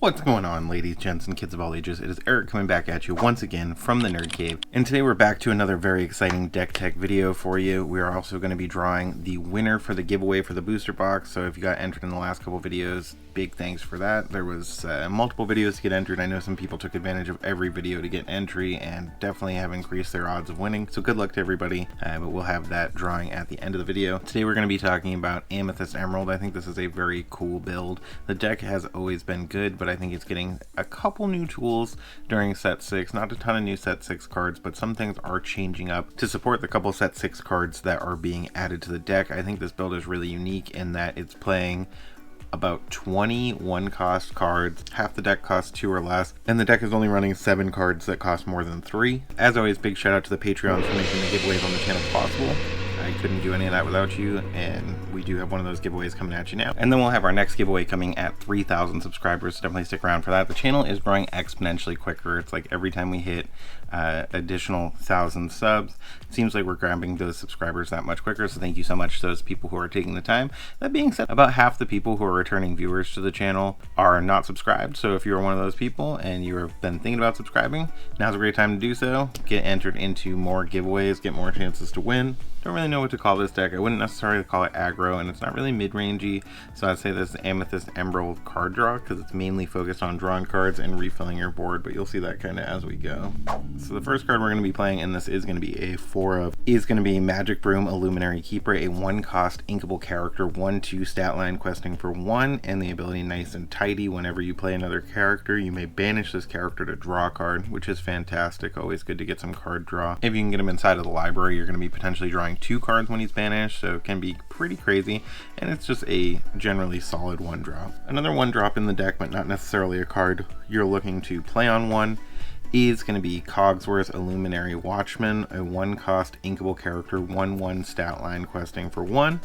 What's going on, ladies, gents, and kids of all ages? It is Eric coming back at you once again from the Nerd Cave, and today we're back to another very exciting deck tech video for you. We are also going to be drawing the winner for the giveaway for the booster box, so if you got entered in the last couple videos, big thanks for that. There was multiple videos to get entered. I know some people took advantage of every video to get entry and definitely have increased their odds of winning, so good luck to everybody, but we'll have that drawing at the end of the video. Today we're going to be talking about Amethyst Emerald. I think this is a very cool build. The deck has always been good, but I think it's getting a couple new tools during set 6. Not a ton of new set 6 cards, but some things are changing up to support the couple set 6 cards that are being added to the deck. I think this build is really unique in that it's playing about 20 one-cost cards. Half the deck costs 2 or less, and the deck is only running 7 cards that cost more than 3. As always, big shout out to the Patreons for making the giveaways on the channel possible. I couldn't do any of that without you, and we do have one of those giveaways coming at you now. And then we'll have our next giveaway coming at 3,000 subscribers, so definitely stick around for that. The channel is growing exponentially quicker. It's like every time we hit additional 1,000 subs, it seems like we're grabbing those subscribers that much quicker, so thank you so much to those people who are taking the time. That being said, about half the people who are returning viewers to the channel are not subscribed, so if you're one of those people and you've been thinking about subscribing, now's a great time to do so. Get entered into more giveaways, get more chances to win. Don't really know what to call this deck. I wouldn't necessarily call it aggro, and it's not really mid-rangey, so I'd say this is Amethyst Emerald card draw because it's mainly focused on drawing cards and refilling your board, but you'll see that kind of as we go. So the first card we're going to be playing in this is going to be a 4-of, is going to be Magic Broom Illuminary Keeper, a 1-cost inkable character, 1/2 stat line questing for 1, and the ability Nice and Tidy. Whenever you play another character, you may banish this character to draw a card, which is fantastic. Always good to get some card draw. If you can get him inside of the library, you're going to be potentially drawing 2 cards when he's banished, so it can be pretty crazy, and it's just a generally solid 1-drop. Another 1-drop in the deck, but not necessarily a card you're looking to play on one, is going to be Cogsworth Illuminary Watchman, a 1-cost inkable character, 1/1 stat line questing for 1.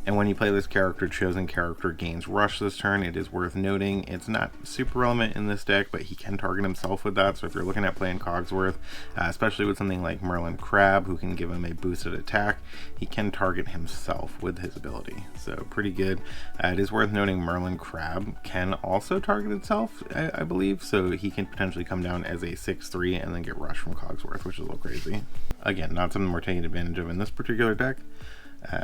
And when you play this character, chosen character gains rush this turn. It is worth noting it's not super relevant in this deck, but he can target himself with that. So if you're looking at playing Cogsworth, especially with something like Merlin Crab, who can give him a boosted attack, he can target himself with his ability. So pretty good. It is worth noting Merlin Crab can also target itself, I believe. So he can potentially come down as a 6/3 and then get rushed from Cogsworth, which is a little crazy. Again, not something we're taking advantage of in this particular deck.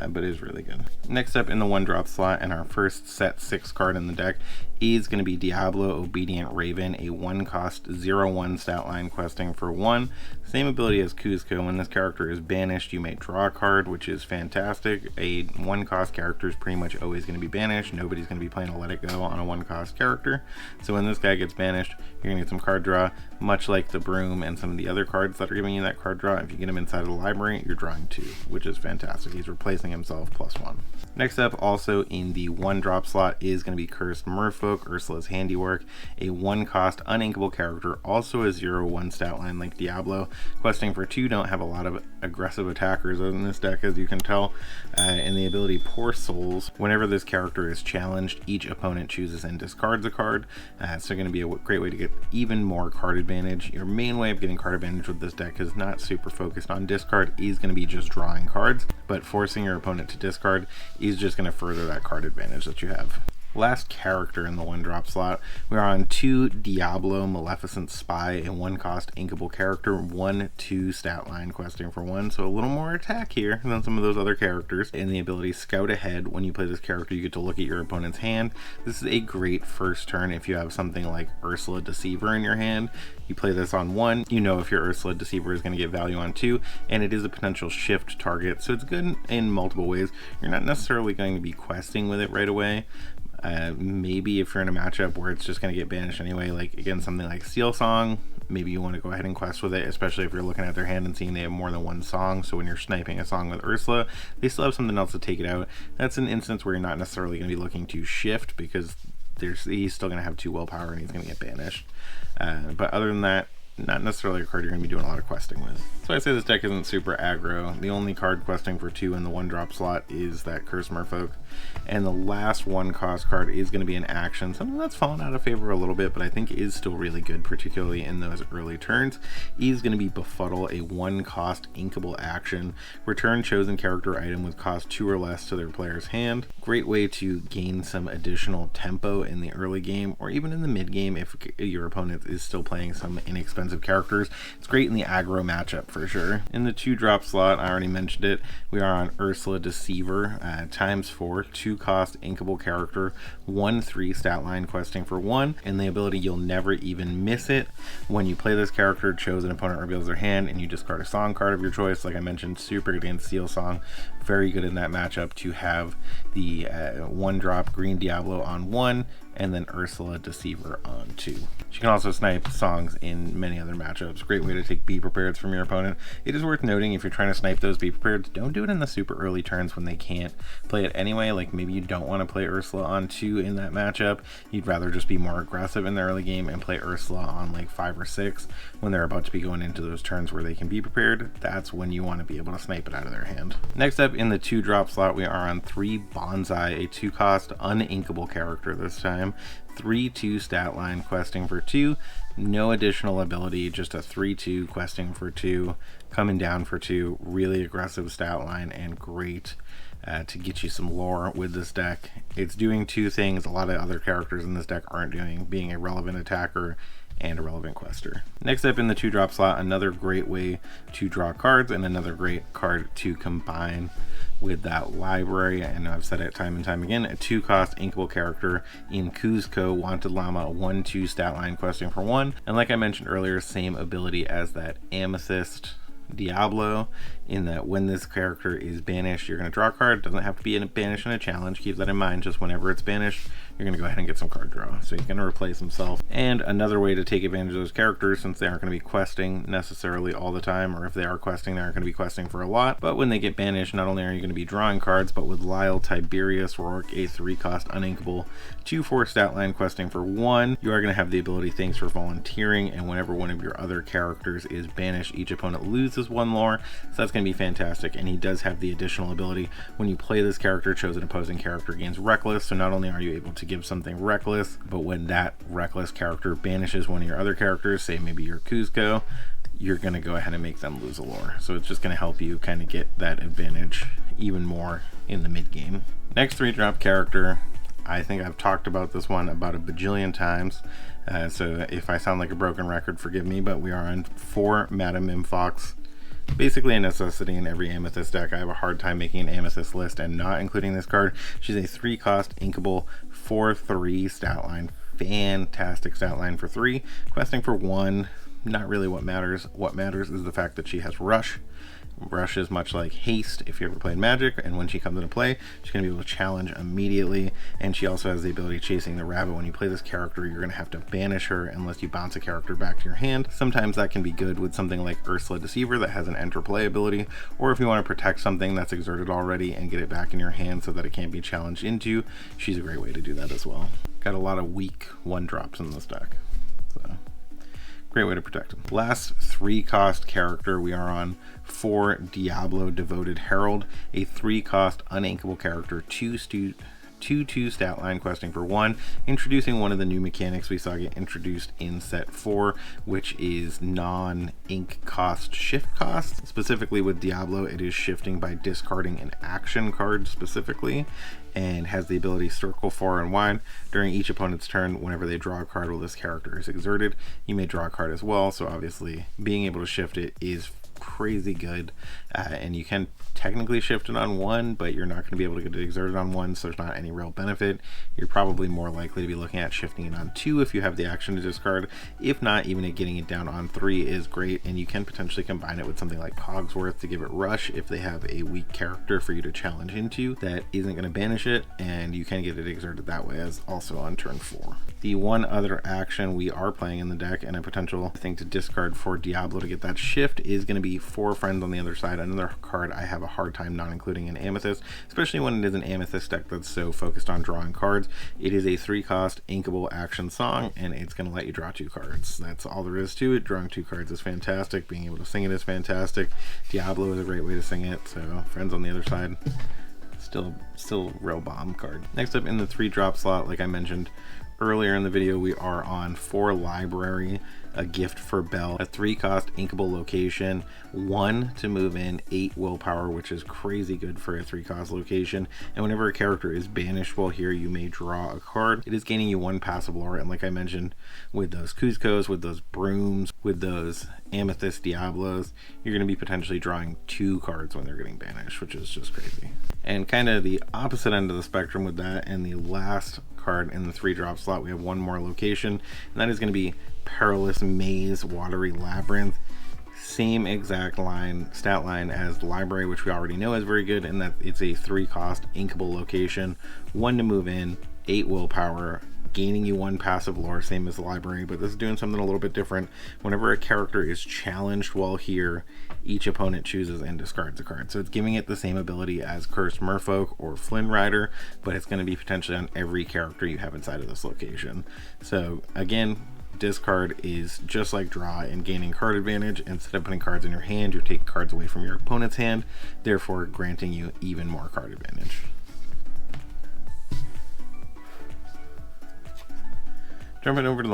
But it is really good. Next up in the 1-drop slot, and our first set 6 card in the deck, is going to be Diablo Obedient Raven, a 1-cost 0/1 stat line questing for 1. Same ability as Kuzco. When this character is banished, you may draw a card, which is fantastic. A 1-cost character is pretty much always going to be banished. Nobody's going to be playing a Let It Go on a 1-cost character. So when this guy gets banished, you're going to get some card draw, much like the Broom and some of the other cards that are giving you that card draw. If you get him inside of the library, you're drawing 2, which is fantastic. He's replacing himself +1. Next up, also in the 1-drop slot, is going to be Cursed Merfolk, Ursula's Handiwork, a 1-cost uninkable character, also a 0/1 stat line like Diablo, questing for 2. Don't have a lot of aggressive attackers in this deck, as you can tell, and the ability Poor Souls. Whenever this character is challenged, each opponent chooses and discards a card, so going to be a great way to get even more card advantage. Your main way of getting card advantage with this deck is not super focused on discard, is going to be just drawing cards, but forcing your opponent to discard is just going to further that card advantage that you have. Last character in the 1-drop slot, we're on 2 Diablo Maleficent Spy, a 1-cost inkable character, 1/2 stat line questing for 1, so a little more attack here than some of those other characters. And the ability Scout Ahead, when you play this character, you get to look at your opponent's hand. This is a great first turn if you have something like Ursula Deceiver in your hand. You play this on 1, you know if your Ursula Deceiver is going to get value on 2, and it is a potential shift target, so it's good in multiple ways. You're not necessarily going to be questing with it right away. Maybe if you're in a matchup where it's just going to get banished anyway, like again something like Seal Song, maybe you want to go ahead and quest with it, especially if you're looking at their hand and seeing they have more than 1 song. So when you're sniping a song with Ursula, they still have something else to take it out. That's an instance where you're not necessarily going to be looking to shift, because he's still going to have 2 willpower and he's going to get banished. But other than that, not necessarily a card you're going to be doing a lot of questing with. So I say this deck isn't super aggro. The only card questing for 2 in the 1-drop slot is that Curse Merfolk, and the last 1-cost card is going to be an action, something that's fallen out of favor a little bit, but I think is still really good, particularly in those early turns. Is going to be Befuddle, a 1-cost inkable action. Return chosen character item with cost 2 or less to their player's hand. Great way to gain some additional tempo in the early game, or even in the mid game if your opponent is still playing some inexpensive characters. It's great in the aggro matchup for sure. In the 2-drop slot, I already mentioned it, we are on Ursula Deceiver, ×4, 2-cost inkable character, 1/3 stat line questing for 1, and the ability You'll Never Even Miss It. When you play this character, chosen opponent reveals their hand and you discard a song card of your choice. Like I mentioned, super good against Seal Song, very good in that matchup to have the 1-drop Green Diablo on 1 and then Ursula Deceiver on 2. She can also snipe songs in many other matchups. Great way to take Be Prepareds from your opponent. It is worth noting, if you're trying to snipe those Be Prepareds, don't do it in the super early turns when they can't play it anyway. Like maybe you don't want to play Ursula on 2 in that matchup. You'd rather just be more aggressive in the early game and play Ursula on like 5 or 6 when they're about to be going into those turns where they can be prepared. That's when you want to be able to snipe it out of their hand. Next up in the 2-drop slot, we are on 3 Bonsai, a 2-cost uninkable character this time. 3/2 stat line questing for 2, no additional ability, just a 3/2 questing for 2, coming down for 2, really aggressive stat line and great to get you some lore with this deck. It's doing 2 things a lot of other characters in this deck aren't doing, being a relevant attacker and a relevant quester. Next up in the 2-drop slot, another great way to draw cards and another great card to combine with that library. I know I've said it time and time again, a 2-cost inkable character in Kuzco, Wanted Llama, 1/2 stat line questing for 1, and like I mentioned earlier, same ability as that Amethyst Diablo, in that when this character is banished, you're going to draw a card. It doesn't have to be banished in a challenge, keep that in mind. Just whenever it's banished, you're going to go ahead and get some card draw, so he's going to replace himself. And another way to take advantage of those characters, since they aren't going to be questing necessarily all the time, or if they are questing, they aren't going to be questing for a lot, but when they get banished, not only are you going to be drawing cards, but with Lyle Tiberius Rourke, a 3-cost uninkable 2/4 stat line questing for 1, you are going to have the ability Thanks for Volunteering, and whenever one of your other characters is banished, each opponent loses 1 lore, so that's going to be fantastic. And he does have the additional ability, when you play this character, chosen opposing character gains Reckless, so not only are you able to give something Reckless, but when that Reckless character banishes one of your other characters, say maybe your Kuzco, you're going to go ahead and make them lose a lore. So it's just going to help you kind of get that advantage even more in the mid game. Next 3-drop character, I think I've talked about this one about a bajillion times, so if I sound like a broken record, forgive me, but we are on 4 Madame Mimfox. Basically a necessity in every Amethyst deck. I have a hard time making an Amethyst list and not including this card. She's a 3-cost inkable 4/3 stat line. Fantastic stat line for 3, questing for 1. Not really what matters. What matters is the fact that she has Rush. Rush is much like Haste if you ever played Magic, and when she comes into play, she's going to be able to challenge immediately, and she also has the ability Chasing the Rabbit. When you play this character, you're going to have to banish her unless you bounce a character back to your hand. Sometimes that can be good with something like Ursula Deceiver that has an enter play ability, or if you want to protect something that's exerted already and get it back in your hand so that it can't be challenged into, she's a great way to do that as well. Got a lot of weak 1-drops in this deck, so great way to protect them. Last 3-cost character, we are on 4 Diablo Devoted Herald, a 3-cost uninkable character, 2/2 stat line questing for 1, introducing one of the new mechanics we saw get introduced in set 4, which is non-ink cost shift cost. Specifically with Diablo, it is shifting by discarding an action card specifically, and has the ability Circle far and wide. During each opponent's turn, whenever they draw a card while this character is exerted, you may draw a card as well, so obviously being able to shift it is crazy good, and you can technically shift it on 1, but you're not going to be able to get it exerted on 1, so there's not any real benefit. You're probably more likely to be looking at shifting it on 2 if you have the action to discard. If not, even getting it down on 3 is great, and you can potentially combine it with something like Cogsworth to give it Rush if they have a weak character for you to challenge into that isn't going to banish it, and you can get it exerted that way as also on turn 4. The one other action we are playing in the deck, and a potential thing to discard for Diablo to get that shift, is going to be 4 Friends on the other side. Another card I have have a hard time not including an Amethyst, especially when it is an Amethyst deck that's so focused on drawing cards. It is a 3-cost inkable action song, and it's going to let you draw 2 cards. That's all there is to it. Drawing 2 cards is fantastic. Being able to sing it is fantastic. Diablo is a great way to sing it, so Friends on the other side, still real bomb card. Next up in the 3-drop slot, like I mentioned earlier in the video, we are on 4 Library, a gift for Belle, a 3-cost inkable location, 1 to move in, 8 willpower, which is crazy good for a 3-cost location. And whenever a character is banished while here, you may draw a card. It is gaining you 1 passive lore, and like I mentioned, with those Kuzcos, with those Brooms, with those Amethyst Diablos, you're going to be potentially drawing 2 cards when they're getting banished, which is just crazy. And kind of the opposite end of the spectrum with that, and the last card in the 3-drop slot, we have 1 more location, and that is going to be Perilous Maze Watery Labyrinth. Same exact stat line as Library, which we already know is very good, and that it's a 3-cost inkable location, 1 to move in, 8 willpower, gaining you 1 passive lore, same as the Library, but this is doing something a little bit different. Whenever a character is challenged while here, each opponent chooses and discards a card. So it's giving it the same ability as Cursed Merfolk or Flynn Rider, but it's going to be potentially on every character you have inside of this location. So again, discard is just like draw and gaining card advantage. Instead of putting cards in your hand, you're taking cards away from your opponent's hand, therefore granting you even more card advantage. Jumping over to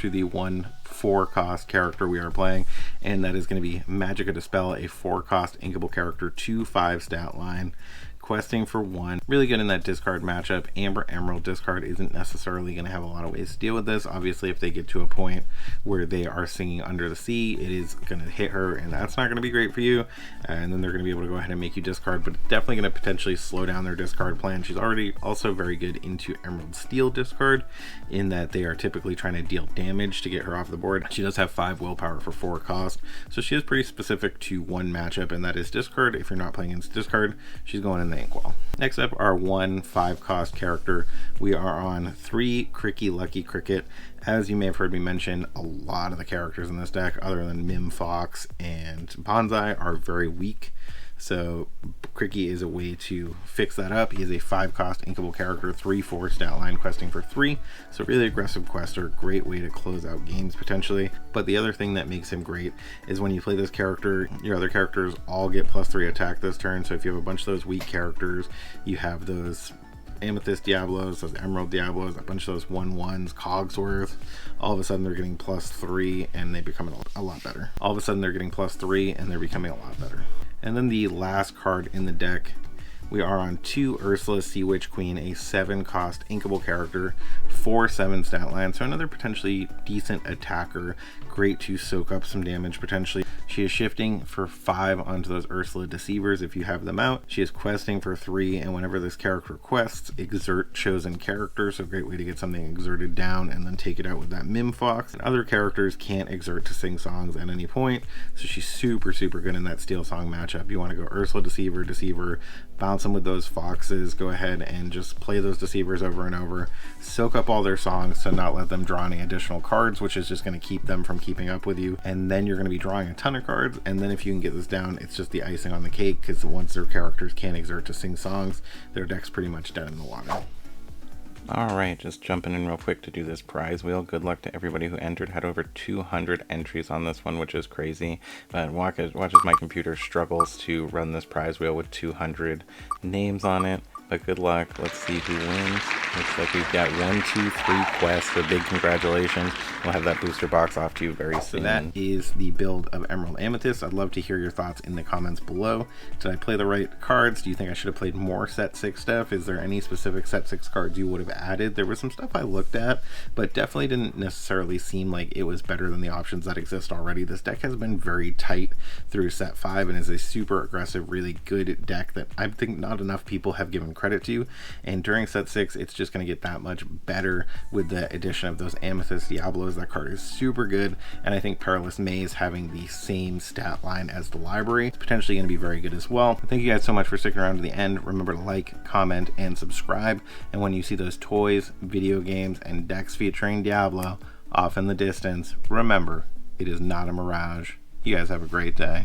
the 1 4-cost character we are playing, and that is going to be Magica Dispel, a 4-cost inkable character, 2/5 stat line, questing for 1. Really good in that discard matchup. Amber Emerald discard isn't necessarily going to have a lot of ways to deal with this. Obviously, if they get to a point where they are singing Under the Sea, it is going to hit her, and that's not going to be great for you. And then they're going to be able to go ahead and make you discard, but it's definitely going to potentially slow down their discard plan. She's already also very good into Emerald Steel discard, in that they are typically trying to deal damage to get her off the board. She does have 5 willpower for 4 cost, so she is pretty specific to 1 matchup, and that is discard. If you're not playing against discard, she's going in the inkwell. Next up, our 1 5-cost character. We are on 3 Cricky Lucky Cricket. As you may have heard me mention, a lot of the characters in this deck, other than Mim Fox and Bonsai, are very weak. So Cricky is a way to fix that up. He is a 5-cost inkable character, 3/4 stat line, questing for 3. So really aggressive quester, great way to close out games potentially. But the other thing that makes him great is when you play this character, your other characters all get +3 attack this turn. So if you have a bunch of those weak characters, you have those Amethyst Diablos, those Emerald Diablos, a bunch of those 1/1s, Cogsworth, all of a sudden they're getting +3 and they become a lot better. All of a sudden they're getting +3 and they're becoming a lot better. And then the last card in the deck, we are on 2 Ursula Sea Witch Queen, a 7-cost inkable character, 4/7 stat line, so another potentially decent attacker, great to soak up some damage potentially. She is shifting for 5 onto those Ursula Deceivers if you have them out. She is questing for 3, and whenever this character quests, exert chosen character, so great way to get something exerted down and then take it out with that Mim Fox. And other characters can't exert to sing songs at any point, so she's super good in that Steel Song matchup. You want to go Ursula Deceiver, bounce them with those foxes, go ahead and just play those deceivers over and over, soak up all their songs to not let them draw any additional cards, which is just going to keep them from keeping up with you, and then you're going to be drawing a ton of cards. And then if you can get this down, it's just the icing on the cake, because once their characters can't exert to sing songs, their deck's pretty much dead in the water. Alright, just jumping in real quick to do this prize wheel. Good luck to everybody who entered. Had over 200 entries on this one, which is crazy. But watch as my computer struggles to run this prize wheel with 200 names on it. But good luck. Let's see who wins. Looks like we've got 1, 2, 3 quests, so big congratulations. We'll have that booster box off to you very soon. So that is the build of Emerald Amethyst. I'd love to hear your thoughts in the comments below. Did I play the right cards? Do you think I should have played more set 6 stuff? Is there any specific set 6 cards you would have added? There was some stuff I looked at, but definitely didn't necessarily seem like it was better than the options that exist already. This deck has been very tight through set 5 and is a super aggressive, really good deck that I think not enough people have given credit to. And during set 6, it's just going to get that much better with the addition of those Amethyst Diablos. That card is super good, and I think Perilous Maze having the same stat line as the Library is potentially going to be very good as well. Thank you guys so much for sticking around to the end. Remember to like, comment, and subscribe. And when you see those toys, video games, and decks featuring Diablo off in the distance, remember, it is not a mirage. You guys have a great day.